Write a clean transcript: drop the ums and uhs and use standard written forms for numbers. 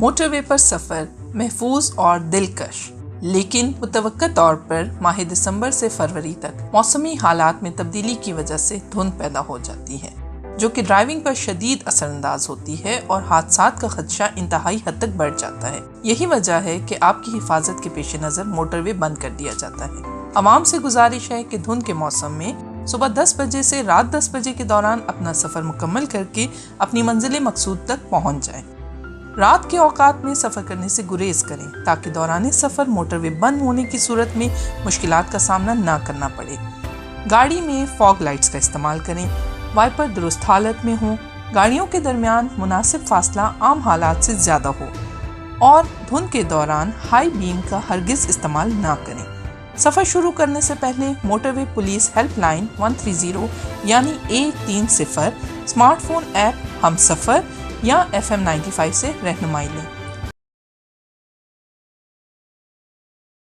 Motor وے پر سفر محفوظ اور دلکش، لیکن متوقع طور پر ماہ دسمبر سے فروری تک موسمی حالات میں تبدیلی کی وجہ سے دھند پیدا ہو جاتی ہے، جو کہ ڈرائیونگ پر شدید اثر انداز ہوتی ہے اور حادثات کا خدشہ انتہائی حد تک بڑھ جاتا ہے۔ یہی وجہ ہے کہ آپ کی حفاظت کے پیش نظر موٹر وے بند کر دیا جاتا ہے۔ عوام سے گزارش ہے کہ دھند کے موسم میں صبح 10 بجے سے رات 10 بجے کے دوران اپنا سفر مکمل کر کے اپنی منزل مقصود تک پہنچ جائیں۔ رات کے اوقات میں سفر کرنے سے گریز کریں تاکہ دوران سفر موٹر وے بند ہونے کی صورت میں مشکلات کا سامنا نہ کرنا پڑے۔ گاڑی میں فاگ لائٹس کا استعمال کریں، وائپر درست حالت میں ہوں، گاڑیوں کے درمیان مناسب فاصلہ عام حالات سے زیادہ ہو، اور دھند کے دوران ہائی بیم کا ہرگز استعمال نہ کریں۔ سفر شروع کرنے سے پہلے موٹر وے پولیس ہیلپ لائن 130 یعنی 130 اسمارٹ فون ایپ ہم سفر یا FM 95 سے رہنمائی لیں۔